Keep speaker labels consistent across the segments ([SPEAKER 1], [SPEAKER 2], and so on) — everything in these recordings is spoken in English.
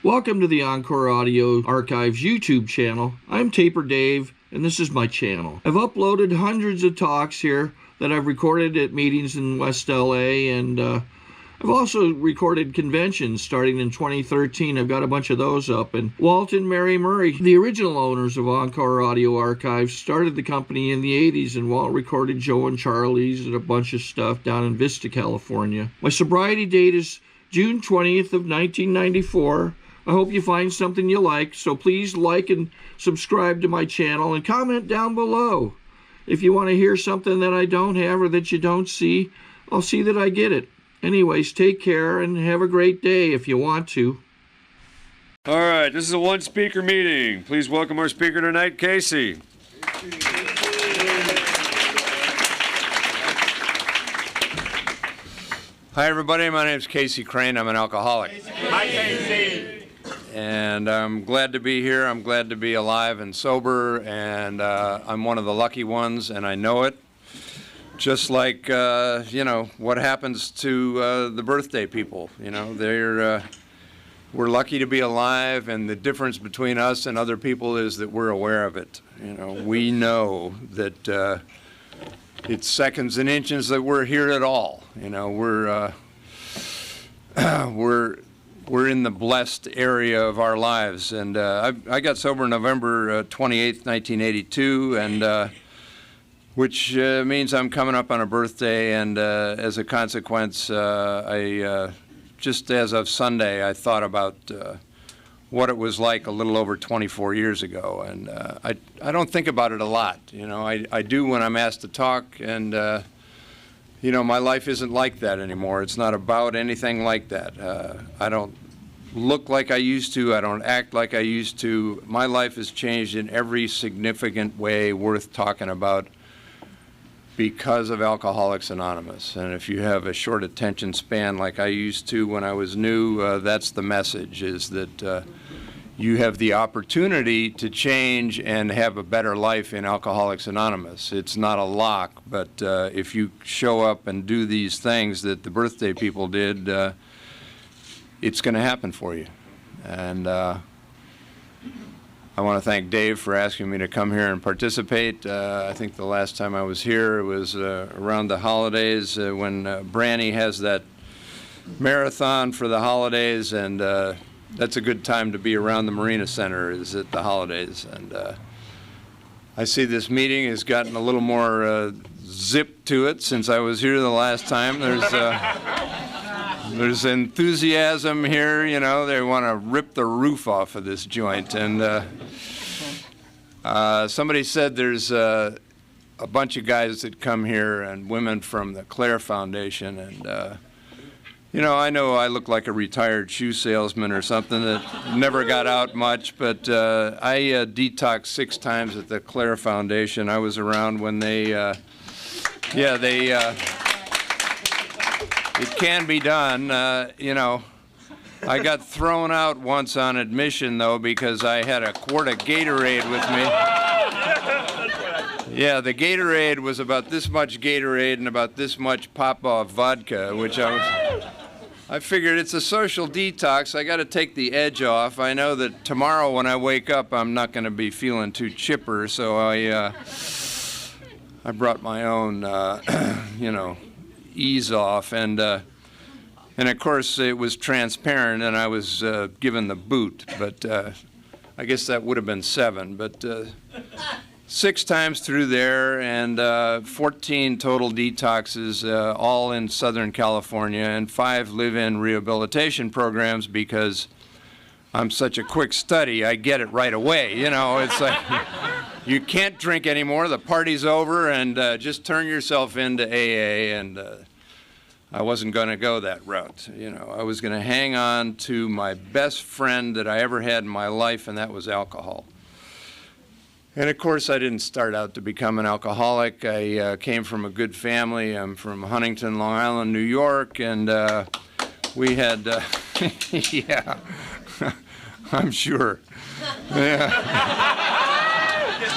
[SPEAKER 1] Welcome to the Encore Audio Archives YouTube channel. I'm Taper Dave, and this is my channel. I've uploaded hundreds of talks here that I've recorded at meetings in West LA, and I've also recorded conventions starting in 2013. I've got a bunch of those up. And Walt and Mary Murray, the original owners of Encore Audio Archives, started the company in the 80s, and Walt recorded Joe and Charlie's and a bunch of stuff down in Vista, California. My sobriety date is June 20th of 1994. I hope you find something you like, so please like and subscribe to my channel and comment down below. If you want to hear something that I don't have or that you don't see, I'll see that I get it. Anyways, take care and have a great day if you want to.
[SPEAKER 2] All right, this is a one-speaker meeting. Please welcome our speaker tonight, Casey.
[SPEAKER 3] Hi, everybody. My name is Casey Crain. I'm an alcoholic.
[SPEAKER 4] Hi, Casey.
[SPEAKER 3] And I'm glad to be here. I'm glad to be alive and sober, and I'm one of the lucky ones, and I know it. Just like, you know, what happens to the birthday people. You know, we're lucky to be alive, and the difference between us and other people is that we're aware of it. You know, we know that it's seconds and inches that we're here at all. You know, we're in the blessed area of our lives. And I got sober November 28th, 1982, and which means I'm coming up on a birthday, and as a consequence, just as of Sunday, I thought about what it was like a little over 24 years ago, and I don't think about it a lot. You know, I do when I'm asked to talk, and you know, my life isn't like that anymore. It's not about anything like that. I don't look like I used to. I don't act like I used to. My life has changed in every significant way worth talking about because of Alcoholics Anonymous. And if you have a short attention span like I used to when I was new, that's the message, is that you have the opportunity to change and have a better life in Alcoholics Anonymous. It's not a lock, but if you show up and do these things that the birthday people did, it's going to happen for you. And I want to thank Dave for asking me to come here and participate. I think the last time I was here was around the holidays when Branny has that marathon for the holidays, and that's a good time to be around the Marina Center, is at the holidays. And I see this meeting has gotten a little more zip to it since I was here the last time. There's enthusiasm here, you know. They want to rip the roof off of this joint. And somebody said there's a bunch of guys that come here and women from the Claire Foundation. And, you know I look like a retired shoe salesman or something that never got out much. But I detoxed 6 times at the Claire Foundation. I was around when they, it can be done. You know, I got thrown out once on admission, though, because I had a quart of Gatorade with me. Yeah, the Gatorade was about this much Gatorade and about this much Popov vodka, which I figured it's a social detox. I got to take the edge off. I know that tomorrow when I wake up, I'm not going to be feeling too chipper, so I brought my own, you know, ease off, and of course it was transparent, and I was given the boot, but I guess that would have been 7, but 6 times through there, and 14 total detoxes, all in Southern California, and 5 live-in rehabilitation programs, because I'm such a quick study, I get it right away. You know, it's like you can't drink anymore, the party's over, and just turn yourself into AA. And I wasn't going to go that route. You know, I was going to hang on to my best friend that I ever had in my life, and that was alcohol. And of course, I didn't start out to become an alcoholic. I came from a good family. I'm from Huntington, Long Island, New York, and we had, yeah, I'm sure. Yeah.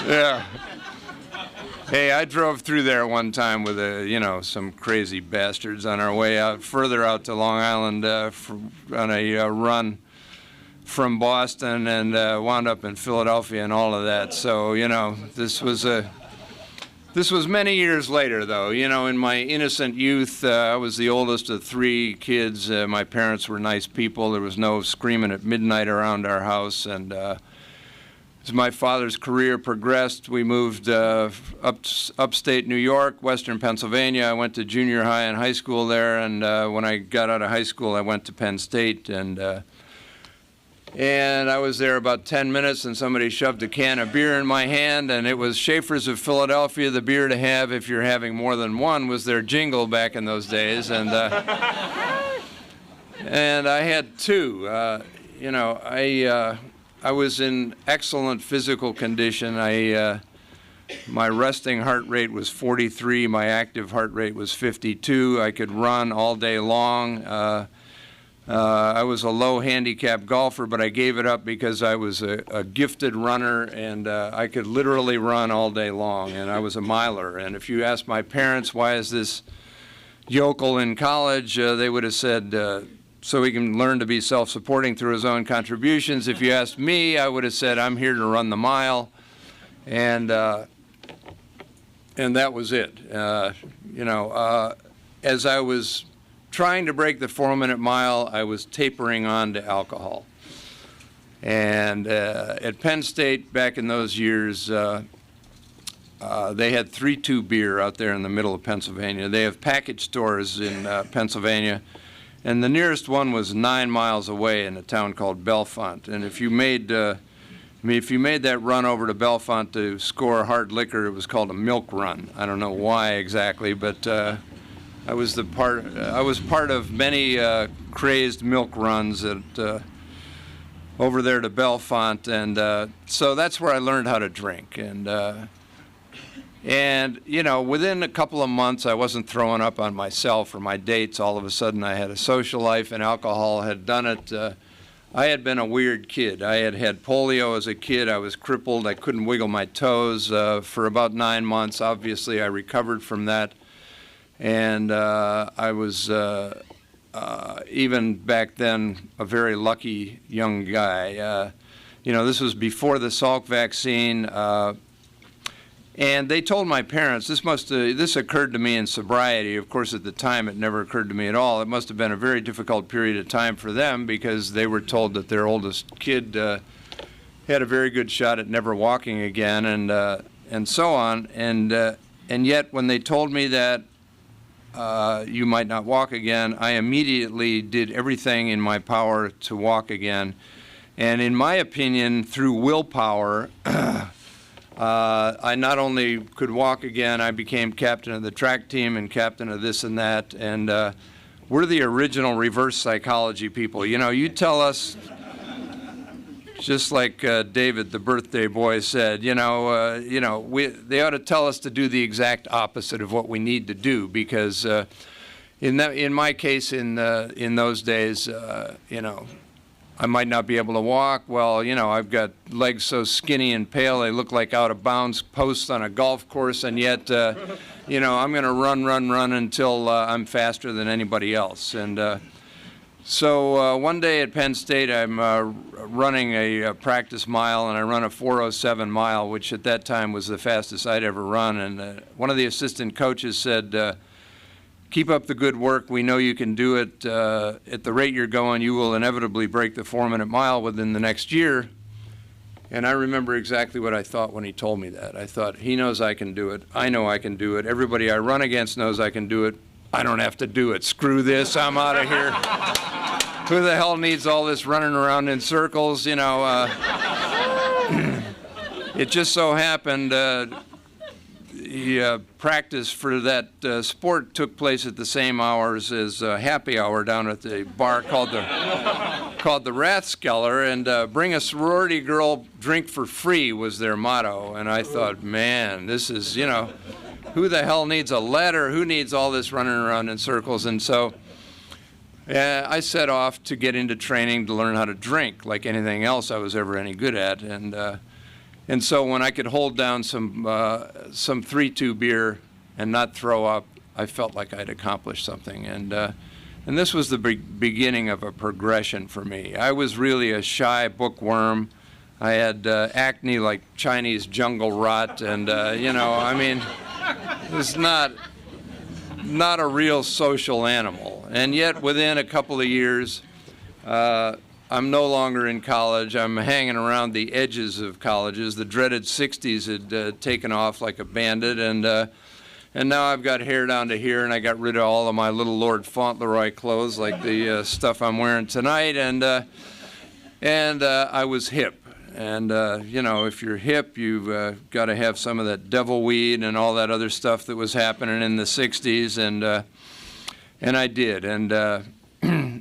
[SPEAKER 3] Yeah. Hey, I drove through there one time with some crazy bastards on our way out, further out to Long Island on a run from Boston and wound up in Philadelphia and all of that. So, you know, this was many years later, though. You know, in my innocent youth, I was the oldest of 3 kids. My parents were nice people. There was no screaming at midnight around our house. And as my father's career progressed, we moved upstate New York, western Pennsylvania. I went to junior high and high school there. And when I got out of high school, I went to Penn State. And I was there about 10 minutes, and somebody shoved a can of beer in my hand, and it was Schaefer's of Philadelphia, the beer to have if you're having more than one, was their jingle back in those days. And and I had 2. You know, I was in excellent physical condition. My resting heart rate was 43. My active heart rate was 52. I could run all day long. I was a low handicap golfer, but I gave it up because I was a gifted runner, and I could literally run all day long, and I was a miler. And if you ask my parents, why is this yokel in college, they would have said, so he can learn to be self-supporting through his own contributions. If you asked me, I would have said, I'm here to run the mile, and that was it. You know, as I was trying to break the 4-minute mile, I was tapering on to alcohol. And at Penn State, back in those years, they had 3-2 beer out there in the middle of Pennsylvania. They have package stores in Pennsylvania, and the nearest one was 9 miles away in a town called Bellefonte. And if you made that run over to Bellefonte to score hard liquor, it was called a milk run. I don't know why exactly, but I was part of many crazed milk runs over there to Bellefonte, and so that's where I learned how to drink. And you know, within a couple of months, I wasn't throwing up on myself or my dates. All of a sudden, I had a social life, and alcohol had done it. I had been a weird kid. I had had polio as a kid. I was crippled. I couldn't wiggle my toes for about 9 months. Obviously, I recovered from that. And I was, even back then, a very lucky young guy. You know, this was before the Salk vaccine. And they told my parents, this occurred to me in sobriety. Of course, at the time, it never occurred to me at all. It must have been a very difficult period of time for them because they were told that their oldest kid had a very good shot at never walking again, and so on. And yet, when they told me that, you might not walk again, I immediately did everything in my power to walk again. And in my opinion, through willpower, I not only could walk again, I became captain of the track team and captain of this and that. And we're the original reverse psychology people. You know, you tell us, just like David, the birthday boy, said, they ought to tell us to do the exact opposite of what we need to do, because in my case, in those days, I might not be able to walk. Well, I've got legs so skinny and pale they look like out of bounds posts on a golf course, and yet, I'm going to run until I'm faster than anybody else. And so one day at Penn State, I'm running a practice mile, and I run a 4:07 mile, which at that time was the fastest I'd ever run. And one of the assistant coaches said, keep up the good work. We know you can do it. At the rate you're going, you will inevitably break the 4-minute mile within the next year. And I remember exactly what I thought when he told me that. I thought, he knows I can do it. I know I can do it. Everybody I run against knows I can do it. I don't have to do it. Screw this. I'm out of here. Who the hell needs all this running around in circles? It just so happened the practice for that sport took place at the same hours as happy hour down at the bar called the Rathskeller, and bring a sorority girl drink for free was their motto. And I thought, man, this is, who the hell needs a ladder? Who needs all this running around in circles? And so I set off to get into training to learn how to drink, like anything else I was ever any good at. And so when I could hold down some 3-2 beer and not throw up, I felt like I'd accomplished something. And And this was the beginning of a progression for me. I was really a shy bookworm. I had acne like Chinese jungle rot, and you know, I mean, it was not a real social animal. And yet, within a couple of years, I'm no longer in college. I'm hanging around the edges of colleges. The dreaded 60s had taken off like a bandit, and now I've got hair down to here, and I got rid of all of my little Lord Fauntleroy clothes, like the stuff I'm wearing tonight, and I was hip. And you know, if you're hip, you've got to have some of that devil weed and all that other stuff that was happening in the 60s, and I did. And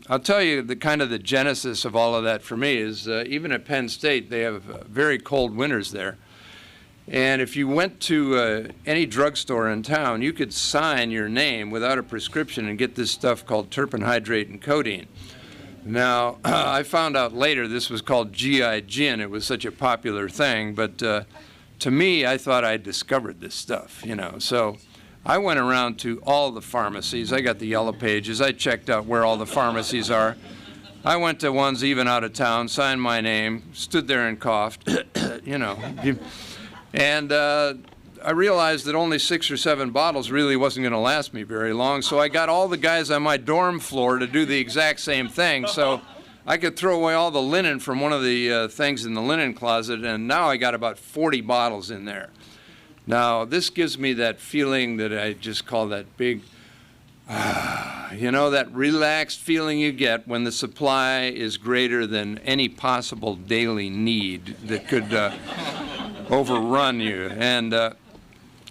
[SPEAKER 3] I'll tell you, the genesis of all of that for me is even at Penn State, they have very cold winters there. And if you went to any drugstore in town, you could sign your name without a prescription and get this stuff called terpenhydrate and codeine. Now, I found out later this was called GI gin. It was such a popular thing, but to me, I thought I'd discovered this stuff, you know. So I went around to all the pharmacies. I got the yellow pages. I checked out where all the pharmacies are. I went to ones even out of town, signed my name, stood there and coughed, you know. And I realized that only 6 or 7 bottles really wasn't going to last me very long, so I got all the guys on my dorm floor to do the exact same thing, so I could throw away all the linen from one of the things in the linen closet, and now I got about 40 bottles in there. Now, this gives me that feeling that I just call that big, you know, that relaxed feeling you get when the supply is greater than any possible daily need that could overrun you. And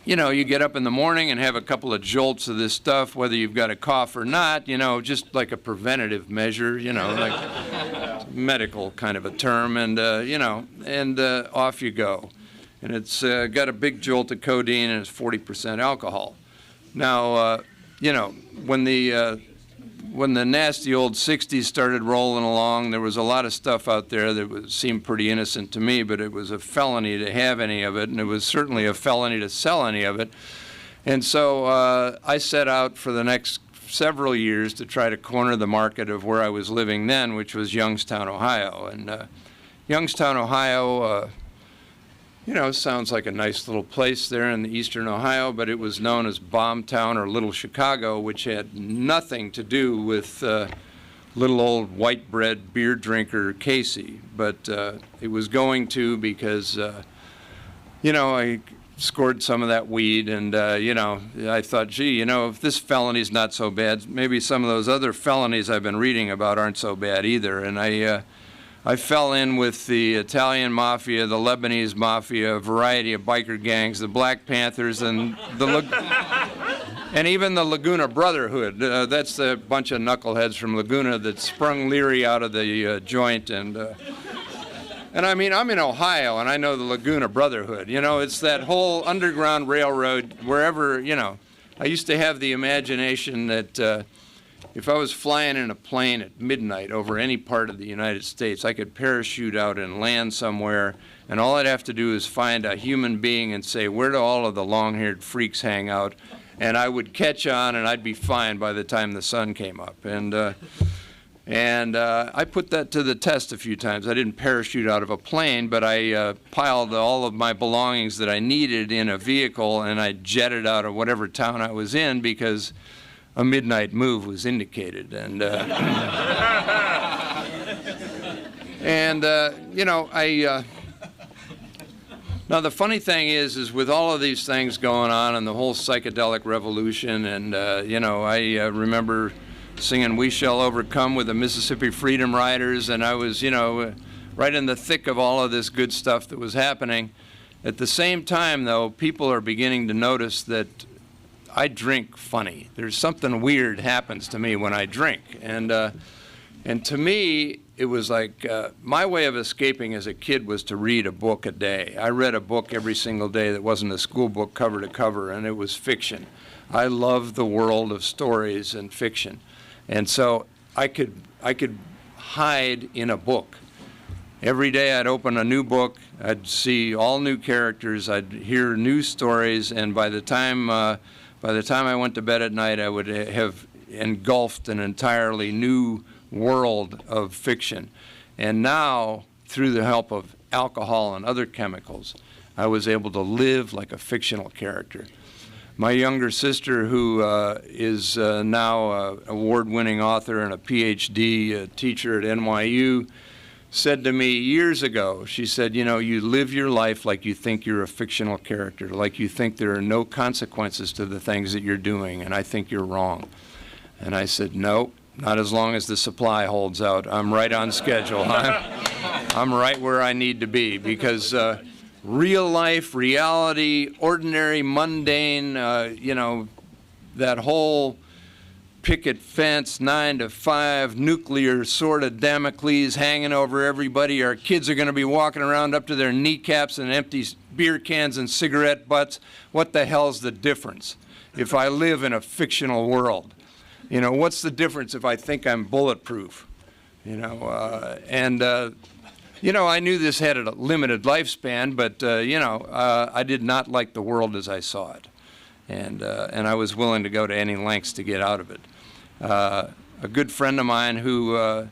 [SPEAKER 3] you know, you get up in the morning and have a couple of jolts of this stuff, whether you've got a cough or not, you know, just like a preventative measure, you know, like medical kind of a term, and, you know, and off you go. And it's got a big jolt of codeine and it's 40% alcohol. Now, you know, when the nasty old 60s started rolling along, there was a lot of stuff out there that seemed pretty innocent to me, but it was a felony to have any of it, and it was certainly a felony to sell any of it. And so I set out for the next several years to try to corner the market of where I was living then, which was Youngstown, Ohio. And Youngstown, Ohio, you know, sounds like a nice little place there in the eastern Ohio, but it was known as Bomb Town or Little Chicago, which had nothing to do with little old white bread beer drinker Casey. But it was going to because, you know, I scored some of that weed, and, you know, I thought, gee, you know, if this felony's not so bad, maybe some of those other felonies I've been reading about aren't so bad either. And I fell in with the Italian Mafia, the Lebanese Mafia, a variety of biker gangs, the Black Panthers, and even the Laguna Brotherhood. That's the bunch of knuckleheads from Laguna that sprung Leary out of the joint. And I mean, I'm in Ohio, and I know the Laguna Brotherhood. You know, it's that whole underground railroad wherever, you know. I used to have the imagination that if I was flying in a plane at midnight over any part of the United States, I could parachute out and land somewhere, and all I'd have to do is find a human being and say, where do all of the long-haired freaks hang out? And I would catch on, and I'd be fine by the time the sun came up. And I put that to the test a few times. I didn't parachute out of a plane, but I piled all of my belongings that I needed in a vehicle, and I jetted out of whatever town I was in because a midnight move was indicated. And, you know, now the funny thing is with all of these things going on and the whole psychedelic revolution, and, you know, I remember singing We Shall Overcome with the Mississippi Freedom Riders, and I was, you know, right in the thick of all of this good stuff that was happening. At the same time, though, people are beginning to notice that I drink funny. There's something weird happens to me when I drink. And to me, it was like my way of escaping as a kid was to read a book a day. I read a book every single day that wasn't a school book cover to cover, and it was fiction. I love the world of stories and fiction. And so I could hide in a book. Every day I'd open a new book, I'd see all new characters, I'd hear new stories, and by the time I went to bed at night, I would have engulfed an entirely new world of fiction. And now, through the help of alcohol and other chemicals, I was able to live like a fictional character. My younger sister, who is now an award-winning author and a PhD teacher at NYU, said to me years ago, she said, you know, you live your life like you think you're a fictional character, like you think there are no consequences to the things that you're doing, and I think you're wrong. And I said, no, not as long as the supply holds out. I'm right on schedule. I'm right where I need to be, because real life, reality, ordinary, mundane, you know, that whole picket fence, 9 to 5, nuclear sword of Damocles hanging over everybody. Our kids are going to be walking around up to their kneecaps and empty beer cans and cigarette butts. What the hell's the difference if I live in a fictional world? You know, what's the difference if I think I'm bulletproof? You know, you know, I knew this had a limited lifespan, but, you know, I did not like the world as I saw it. And I was willing to go to any lengths to get out of it. A good friend of mine who,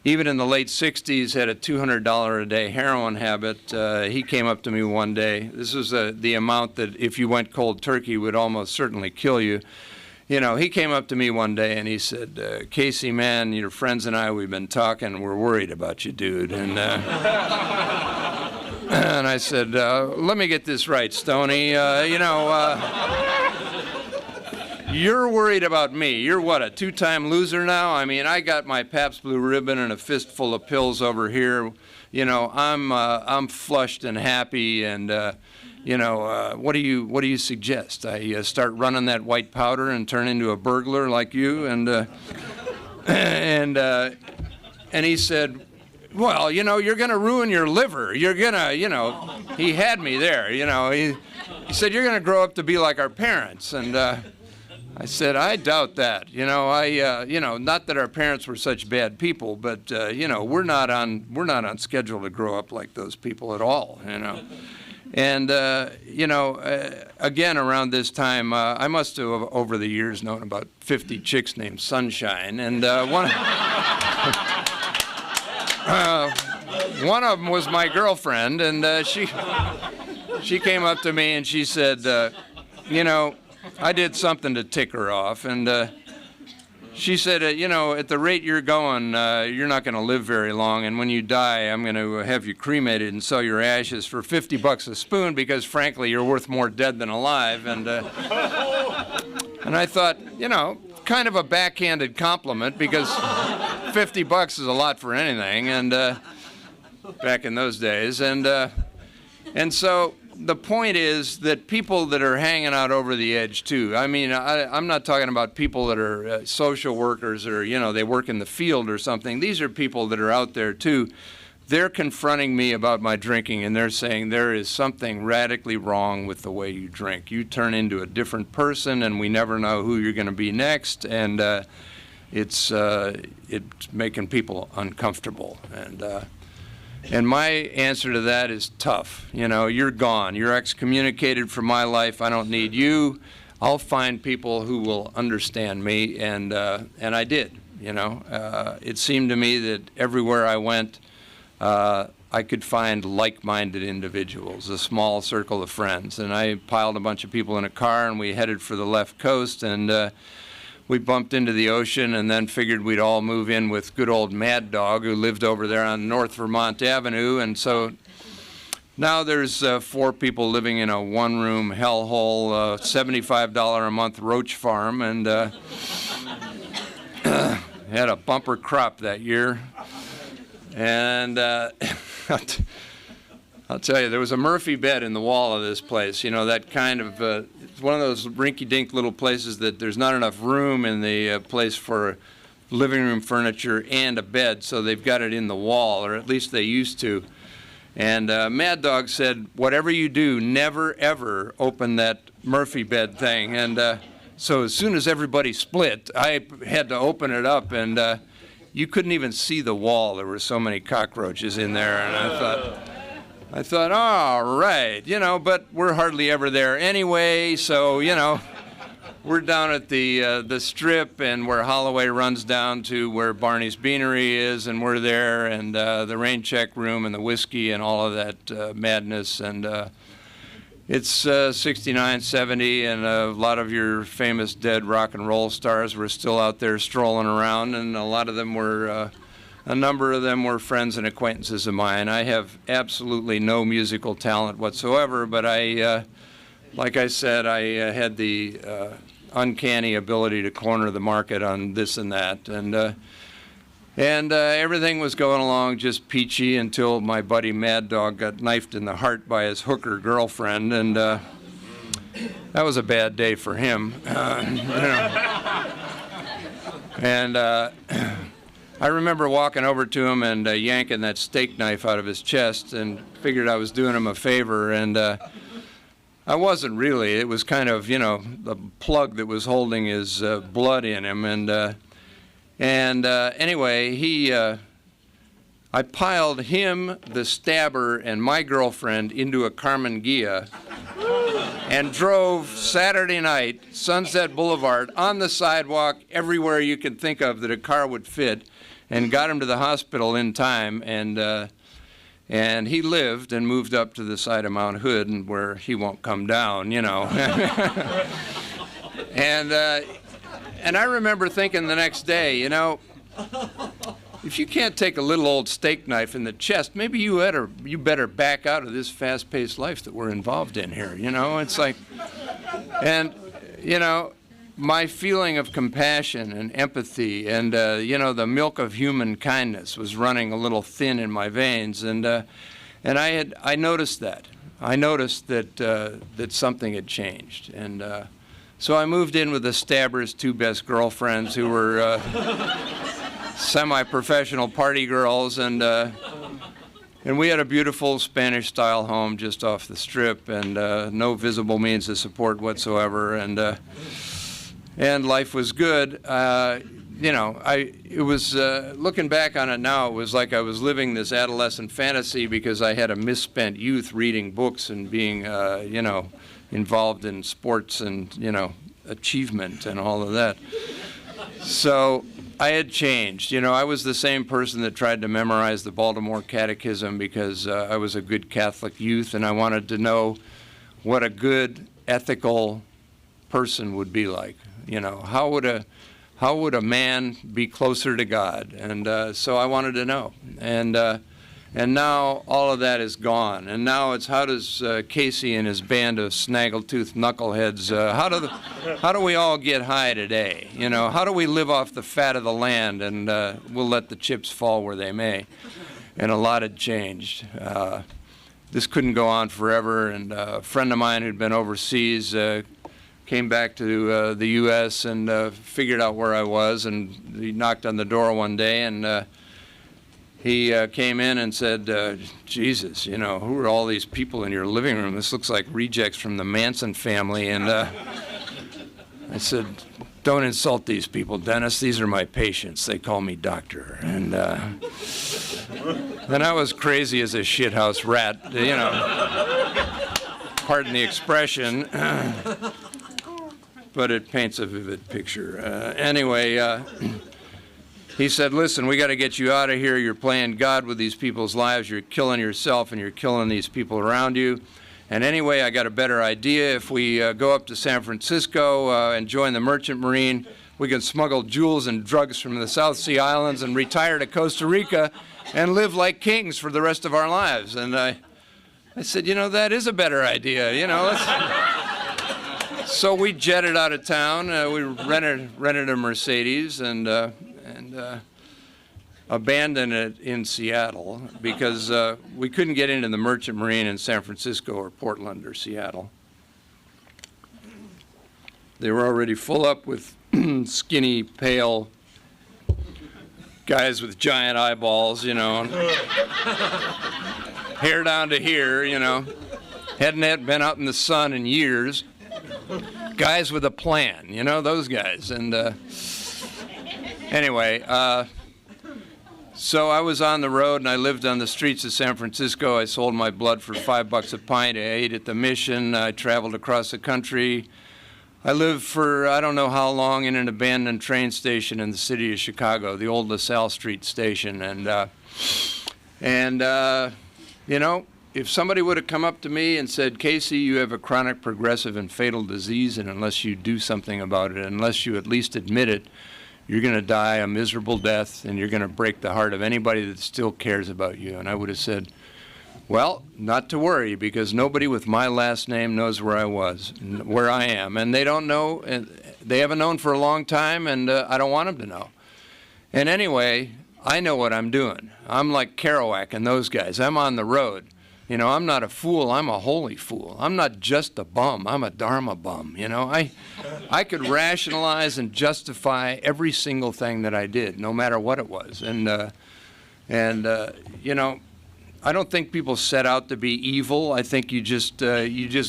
[SPEAKER 3] even in the late 60s, had a $200 a day heroin habit, he came up to me one day. This was the amount that if you went cold turkey would almost certainly kill you. You know, he came up to me one day and he said, Casey, man, your friends and I, we've been talking, we're worried about you, dude. And, and I said, let me get this right, Stoney. You know, you're worried about me. You're what, a 2-time loser now? I mean, I got my Pabst Blue Ribbon and a fistful of pills over here. You know, I'm flushed and happy, and you know, what do you suggest? I start running that white powder and turn into a burglar like you? And he said, well, you know, you're going to ruin your liver. You're going to, you know, he had me there, you know. He said, you're going to grow up to be like our parents. And I said, I doubt that. You know, you know, not that our parents were such bad people, but, you know, we're not on schedule to grow up like those people at all, you know. And, you know, again, around this time, I must have, over the years, known about 50 chicks named Sunshine. And one of them was my girlfriend, and she came up to me and she said, you know, I did something to tick her off. And she said, you know, at the rate you're going, you're not going to live very long, and when you die, I'm going to have you cremated and sell your ashes for $50 a spoon, because frankly, you're worth more dead than alive. And I thought, you know, kind of a backhanded compliment, because $50 is a lot for anything, and back in those days. And so the point is that people that are hanging out over the edge too, I mean, I'm not talking about people that are social workers or, you know, they work in the field or something. These are people that are out there too. They're confronting me about my drinking, and they're saying there is something radically wrong with the way you drink. You turn into a different person, and we never know who you're going to be next, and it's making people uncomfortable. And my answer to that is tough. You know, you're gone. You're excommunicated from my life. I don't need you. I'll find people who will understand me, and I did. You know, it seemed to me that everywhere I went, I could find like-minded individuals, a small circle of friends. And I piled a bunch of people in a car, and we headed for the left coast, and we bumped into the ocean, and then figured we'd all move in with good old Mad Dog, who lived over there on North Vermont Avenue. And so now there's 4 people living in a one-room hellhole, $75 a month roach farm, and had a bumper crop that year. And I'll tell you, there was a Murphy bed in the wall of this place. You know, that kind of, it's one of those rinky-dink little places that there's not enough room in the place for living room furniture and a bed, so they've got it in the wall, or at least they used to. And Mad Dog said, whatever you do, never, ever open that Murphy bed thing. And so as soon as everybody split, I had to open it up, and you couldn't even see the wall. There were so many cockroaches in there, and I thought, all right, you know, but we're hardly ever there anyway, so, you know, we're down at the Strip, and where Holloway runs down to where Barney's Beanery is, and we're there, and the rain check room and the whiskey and all of that madness. And it's 69, 70, and a lot of your famous dead rock and roll stars were still out there strolling around, and a lot of them were, a number of them were friends and acquaintances of mine. I have absolutely no musical talent whatsoever, but like I said, I had the uncanny ability to corner the market on this and that, and everything was going along just peachy until my buddy Mad Dog got knifed in the heart by his hooker girlfriend, and that was a bad day for him. And I remember walking over to him and yanking that steak knife out of his chest, and figured I was doing him a favor, and I wasn't really. It was kind of, the plug that was holding his blood in him, and anyway, I piled him, the stabber, and my girlfriend into a Carmen Ghia and drove Saturday night, Sunset Boulevard, on the sidewalk, everywhere you could think of that a car would fit, and got him to the hospital in time, and he lived and moved up to the side of Mount Hood, and where he won't come down, And I remember thinking the next day, if you can't take a little old steak knife in the chest, maybe you better back out of this fast-paced life that we're involved in here. It's like, and my feeling of compassion and empathy and the milk of human kindness was running a little thin in my veins, and I noticed that. I noticed that something had changed, and so I moved in with the stabber's two best girlfriends, who were semi-professional party girls, and we had a beautiful Spanish-style home just off the Strip, and no visible means of support whatsoever, and life was good. It was looking back on it now, it was like I was living this adolescent fantasy because I had a misspent youth reading books and being, involved in sports and, achievement and all of that. So I had changed. I was the same person that tried to memorize the Baltimore Catechism because I was a good Catholic youth, and I wanted to know what a good, ethical person would be like. How would a man be closer to God? And so I wanted to know. And now all of that is gone. And now it's, how does Casey and his band of snaggletooth knuckleheads, how do we all get high today? How do we live off the fat of the land, and we'll let the chips fall where they may? And a lot had changed. This couldn't go on forever, and a friend of mine who'd been overseas came back to the U.S. and figured out where I was, and he knocked on the door one day, and he came in and said, Jesus, who are all these people in your living room? This looks like rejects from the Manson family. And I said, don't insult these people, Dennis. These are my patients. They call me doctor. And then I was crazy as a shithouse rat, pardon the expression, but it paints a vivid picture. Anyway, he said, listen, we got to get you out of here. You're playing God with these people's lives. You're killing yourself, and you're killing these people around you. And anyway, I got a better idea. If we go up to San Francisco and join the Merchant Marine, we can smuggle jewels and drugs from the South Sea Islands and retire to Costa Rica and live like kings for the rest of our lives. And I said, that is a better idea. So we jetted out of town. We rented a Mercedes and abandoned it in Seattle because we couldn't get into the Merchant Marine in San Francisco or Portland or Seattle. They were already full up with skinny, pale guys with giant eyeballs, hair down to here, hadn't been out in the sun in years. Guys with a plan, those guys. And anyway, so I was on the road, and I lived on the streets of San Francisco. I sold my blood for $5 a pint. I ate at the Mission. I traveled across the country. I lived for I don't know how long in an abandoned train station in the city of Chicago, the old LaSalle Street station, and you know, if somebody would have come up to me and said, Casey, you have a chronic, progressive, and fatal disease, and unless you do something about it, unless you at least admit it, you're going to die a miserable death, and you're going to break the heart of anybody that still cares about you. And I would have said, well, not to worry, because nobody with my last name knows where I was, where I am. And they don't know, and they haven't known for a long time, and I don't want them to know. And anyway, I know what I'm doing. I'm like Kerouac and those guys. I'm on the road. You know, I'm not a fool, I'm a holy fool. I'm not just a bum, I'm a Dharma bum. You know, I could rationalize and justify every single thing that I did, no matter what it was. And you know, I don't think people set out to be evil. I think you just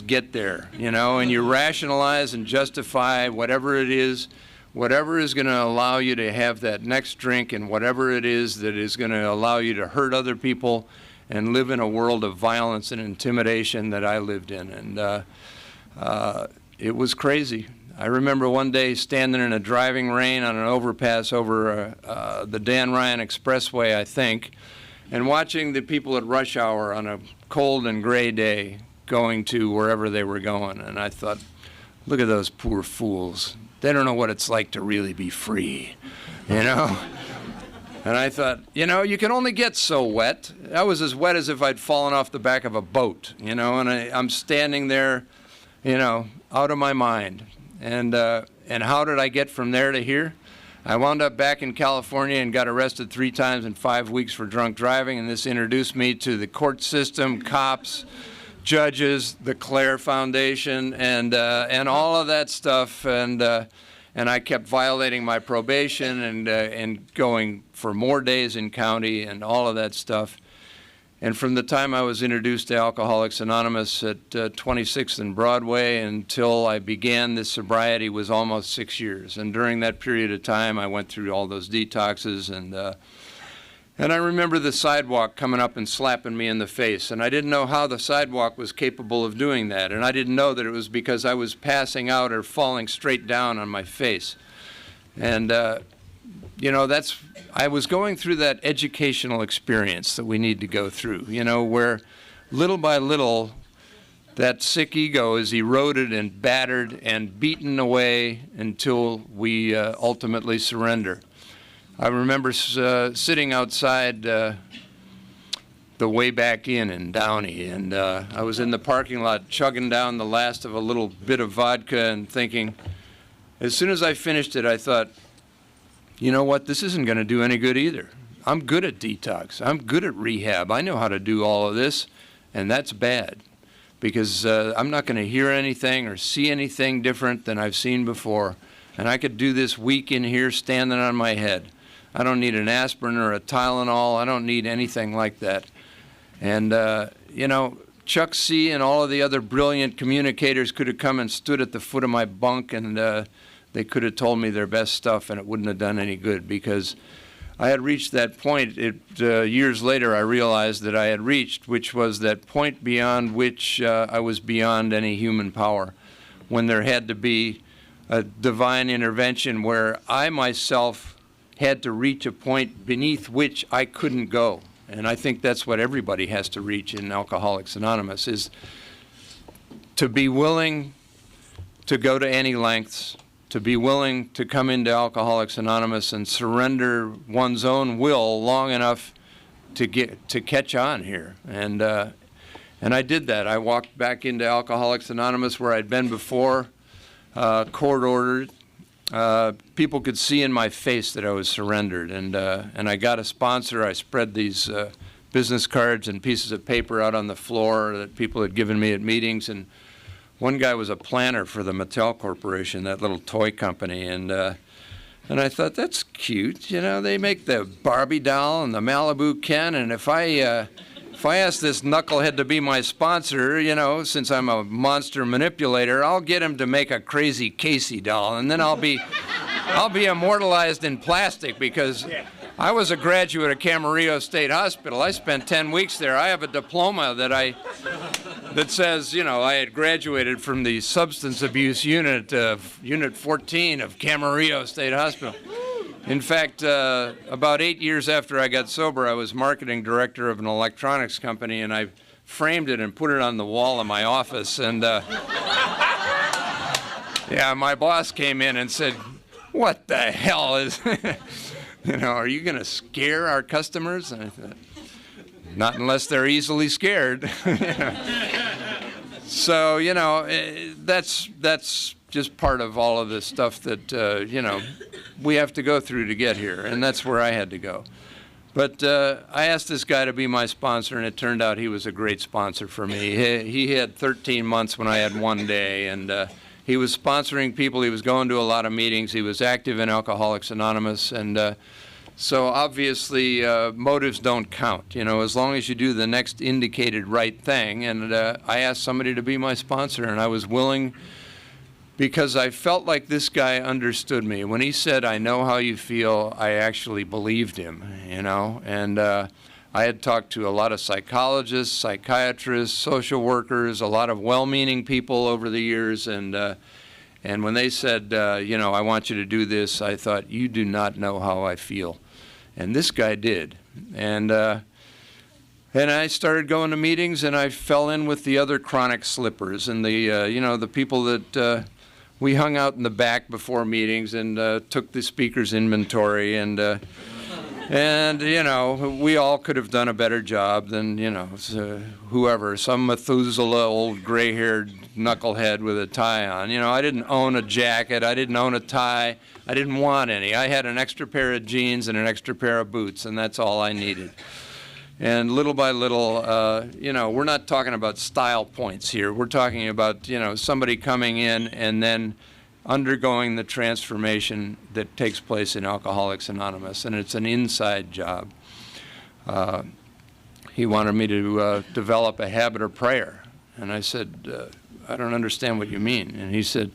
[SPEAKER 3] get there, you know, and you rationalize and justify whatever it is, whatever is going to allow you to have that next drink, and whatever it is that is going to allow you to hurt other people and live in a world of violence and intimidation that I lived in. And it was crazy. I remember one day standing in a driving rain on an overpass over the Dan Ryan Expressway, I think, and watching the people at rush hour on a cold and gray day going to wherever they were going. And I thought, look at those poor fools. They don't know what it's like to really be free, you know? And I thought, you know, you can only get so wet. I was as wet as if I'd fallen off the back of a boat, you know, and I'm standing there, you know, out of my mind. And how did I get from there to here? I wound up back in California and got arrested 3 times in 5 weeks for drunk driving, and this introduced me to the court system, cops, judges, the Claire Foundation, and all of that stuff. And I kept violating my probation and going for more days in county and all of that stuff. And from the time I was introduced to Alcoholics Anonymous at 26th and Broadway until I began this sobriety was almost 6 years. And during that period of time, I went through all those detoxes, and I remember the sidewalk coming up and slapping me in the face. And I didn't know how the sidewalk was capable of doing that. And I didn't know that it was because I was passing out or falling straight down on my face. And, you know, I was going through that educational experience that we need to go through, you know, where little by little that sick ego is eroded and battered and beaten away until we ultimately surrender. I remember sitting outside the Way Back Inn in Downey, and I was in the parking lot chugging down the last of a little bit of vodka and thinking, as soon as I finished it, I thought, you know what, this isn't going to do any good either. I'm good at detox. I'm good at rehab. I know how to do all of this, and that's bad because I'm not going to hear anything or see anything different than I've seen before, and I could do this week in here standing on my head. I don't need an aspirin or a Tylenol. I don't need anything like that. And, you know, Chuck C. and all of the other brilliant communicators could have come and stood at the foot of my bunk, and they could have told me their best stuff, and it wouldn't have done any good because I had reached that point. Years later, I realized that I had reached, which was that point beyond which I was beyond any human power, when there had to be a divine intervention where I myself had to reach a point beneath which I couldn't go. And I think that's what everybody has to reach in Alcoholics Anonymous, is to be willing to go to any lengths, to be willing to come into Alcoholics Anonymous and surrender one's own will long enough to catch on here. And I did that. I walked back into Alcoholics Anonymous where I'd been before, court-ordered. People could see in my face that I was surrendered, and I got a sponsor. I spread these business cards and pieces of paper out on the floor that people had given me at meetings, and one guy was a planner for the Mattel Corporation, that little toy company, and I thought, that's cute, you know, they make the Barbie doll and the Malibu Ken, and if I ask this knucklehead to be my sponsor, you know, since I'm a monster manipulator, I'll get him to make a crazy Casey doll, and then I'll be immortalized in plastic because I was a graduate of Camarillo State Hospital. I spent 10 weeks there. I have a diploma that that says, you know, I had graduated from the substance abuse unit of Unit 14 of Camarillo State Hospital. In fact, about 8 years after I got sober, I was marketing director of an electronics company, and I framed it and put it on the wall of my office. And yeah, my boss came in and said, "What the hell is, you know, are you going to scare our customers?" And I thought, not unless they're easily scared. So, you know, that's just part of all of this stuff that, you know, we have to go through to get here, and that's where I had to go. But I asked this guy to be my sponsor, and it turned out he was a great sponsor for me. He had 13 months when I had 1 day, and he was sponsoring people. He was going to a lot of meetings. He was active in Alcoholics Anonymous, and so obviously motives don't count, you know, as long as you do the next indicated right thing. And I asked somebody to be my sponsor, and I was willing, because I felt like this guy understood me. When he said, "I know how you feel," I actually believed him, you know. And I had talked to a lot of psychologists, psychiatrists, social workers, a lot of well-meaning people over the years, and when they said, you know, "I want you to do this," I thought, "You do not know how I feel." And this guy did. And I started going to meetings, and I fell in with the other chronic slippers and the, you know, the people that we hung out in the back before meetings and took the speaker's inventory. And you know, we all could have done a better job than, you know, whoever, some Methuselah, old gray-haired knucklehead with a tie on. You know, I didn't own a jacket. I didn't own a tie. I didn't want any. I had an extra pair of jeans and an extra pair of boots, and that's all I needed. And little by little, you know, we're not talking about style points here. We're talking about, you know, somebody coming in and then undergoing the transformation that takes place in Alcoholics Anonymous, and it's an inside job. He wanted me to develop a habit of prayer, and I said, "I don't understand what you mean." And he said,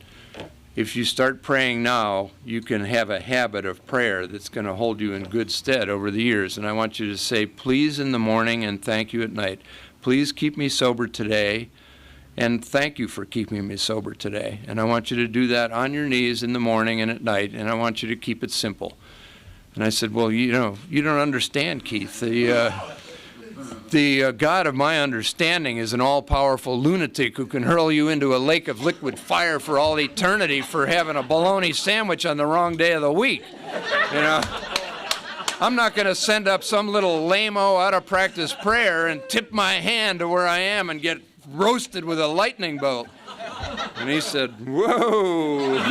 [SPEAKER 3] "If you start praying now, you can have a habit of prayer that's going to hold you in good stead over the years. And I want you to say, 'Please' in the morning and 'Thank you' at night. Please keep me sober today, and thank you for keeping me sober today.' And I want you to do that on your knees in the morning and at night, and I want you to keep it simple." And I said, "Well, you know, you don't understand, Keith. The God of my understanding is an all-powerful lunatic who can hurl you into a lake of liquid fire for all eternity for having a bologna sandwich on the wrong day of the week. You know, I'm not going to send up some little lame-o out-of-practice prayer and tip my hand to where I am and get roasted with a lightning bolt." And he said, "Whoa."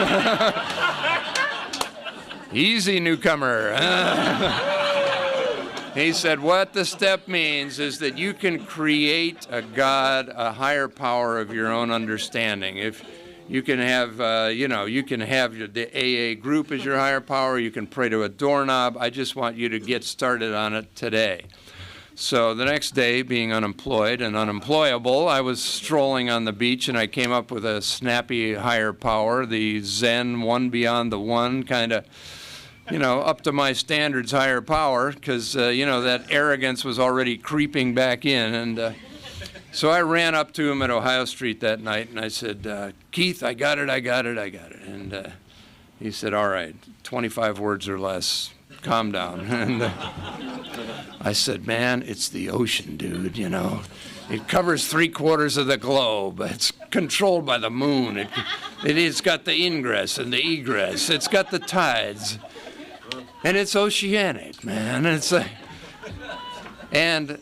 [SPEAKER 3] "Easy, newcomer." He said, "What the step means is that you can create a God, a higher power of your own understanding. If you can have, you know, you can have the AA group as your higher power. You can pray to a doorknob. I just want you to get started on it today." So the next day, being unemployed and unemployable, I was strolling on the beach, and I came up with a snappy higher power, the Zen one beyond the one kind of, you know, up to my standards higher power, because, you know, that arrogance was already creeping back in. And so I ran up to him at Ohio Street that night, and I said, "Keith, I got it. And he said, "All right, 25 words or less. Calm down." And I said, "Man, it's the ocean, dude, you know. It covers 3/4 of the globe. It's controlled by the moon. It's got the ingress and the egress. It's got the tides. And it's oceanic, man." And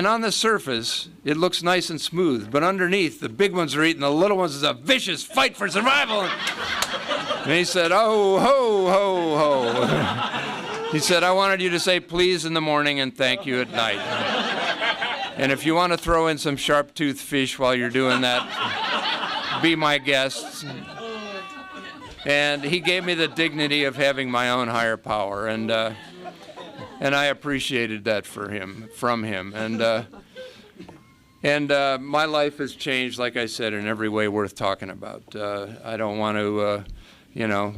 [SPEAKER 3] on the surface, it looks nice and smooth, but underneath, the big ones are eating the little ones. It's a vicious fight for survival. And he said, "Oh, ho, ho, ho." He said, "I wanted you to say 'please' in the morning and 'thank you' at night. And if you want to throw in some sharp-toothed fish while you're doing that, be my guest." And he gave me the dignity of having my own higher power, and I appreciated that from him. And my life has changed, like I said, in every way worth talking about. I don't want to, you know,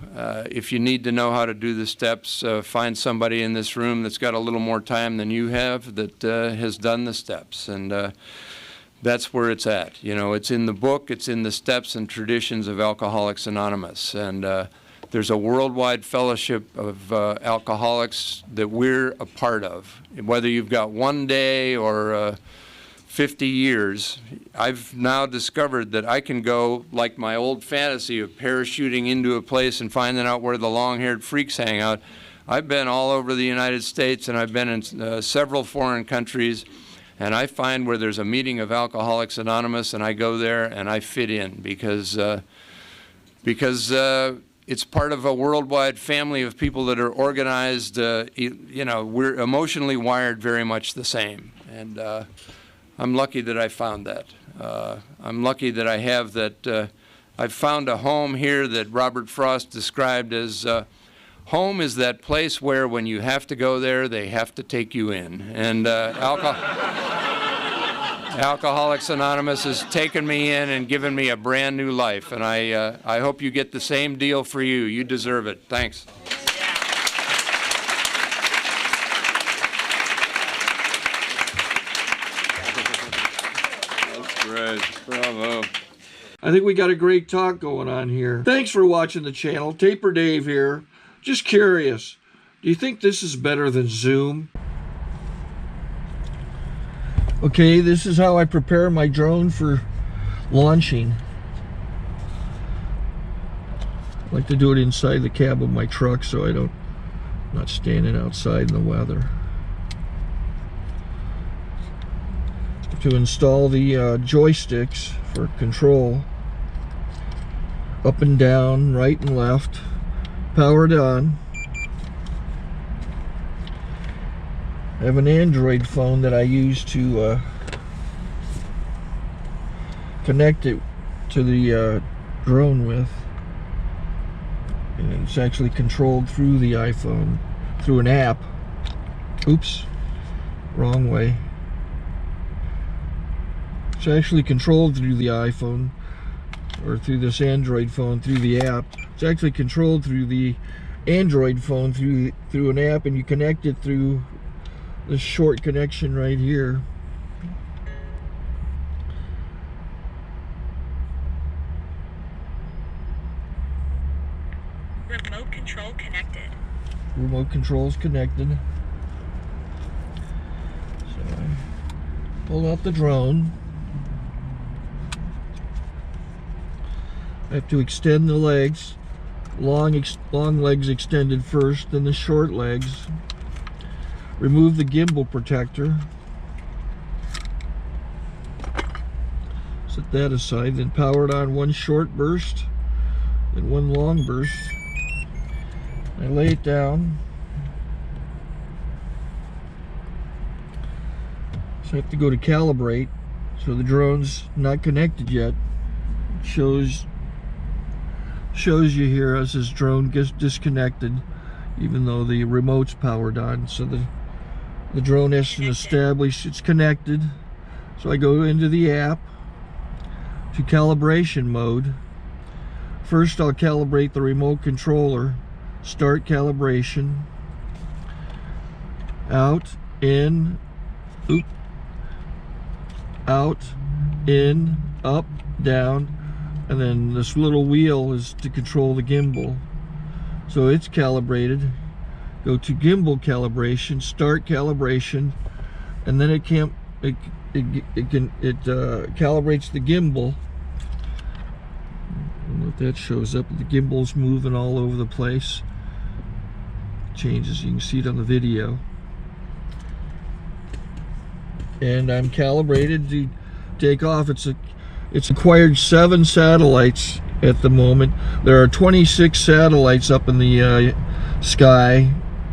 [SPEAKER 3] if you need to know how to do the steps, find somebody in this room that's got a little more time than you have that has done the steps. And that's where it's at. You know, it's in the book, it's in the steps and traditions of Alcoholics Anonymous. And there's a worldwide fellowship of alcoholics that we're a part of. Whether you've got 1 day or 50 years, I've now discovered that I can go, like my old fantasy of parachuting into a place and finding out where the long-haired freaks hang out. I've been all over the United States, and I've been in several foreign countries, and I find where there's a meeting of Alcoholics Anonymous, and I go there and I fit in because it's part of a worldwide family of people that are organized. You know, we're emotionally wired very much the same, and I'm lucky that I found that. I'm lucky that I have that. I've found a home here that Robert Frost described as home is that place where when you have to go there, they have to take you in. And Alcoholics Anonymous has taken me in and given me a brand new life. And I hope you get the same deal for you. You deserve it. Thanks.
[SPEAKER 2] Right. Bravo.
[SPEAKER 1] I think we got a great talk going on here. Thanks for watching the channel. Taper Dave here. Just curious, do you think this is better than Zoom? Okay, this is how I prepare my drone for launching. I like to do it inside the cab of my truck so I'm not standing outside in the weather. To install the joysticks for control, up and down, right and left, powered on. I have an Android phone that I use to connect it to the drone with, and it's actually controlled through the iPhone, through an app. Oops, wrong way. It's actually controlled through the iPhone, or through this Android phone, through the app. It's actually controlled through the Android phone, through an app, and you connect it through this short connection right here.
[SPEAKER 4] Remote control connected.
[SPEAKER 1] Remote control's connected. So I pull out the drone. I have to extend the legs, long legs extended first, then the short legs. Remove the gimbal protector. Set that aside, then power it on one short burst, then one long burst. I lay it down. So I have to go to calibrate. So the drone's not connected yet. It shows you here as this drone gets disconnected, even though the remote's powered on. So the drone has to establish it's connected. So I go into the app to calibration mode. First I'll calibrate the remote controller. Start calibration. Out, in, oop, out, in, up, down. And then this little wheel is to control the gimbal. So it's calibrated. Go to gimbal calibration, start calibration, and then it calibrates the gimbal. I don't know if that shows up. The gimbal's moving all over the place. Changes, you can see it on the video. And I'm calibrated to take off. It's acquired 7 satellites at the moment. There are 26 satellites up in the sky,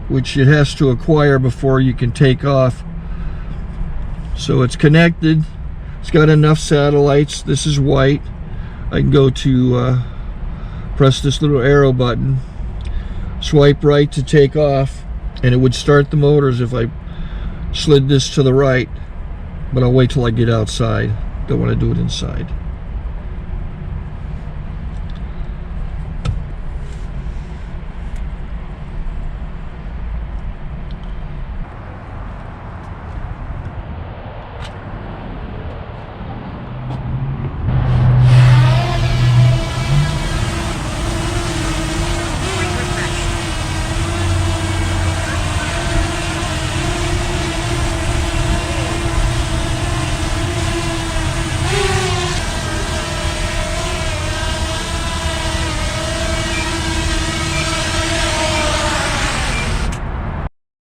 [SPEAKER 1] which it has to acquire before you can take off. So it's connected. It's got enough satellites. This is white. I can go to press this little arrow button, swipe right to take off, and it would start the motors if I slid this to the right. But I'll wait till I get outside. Don't want to do it inside.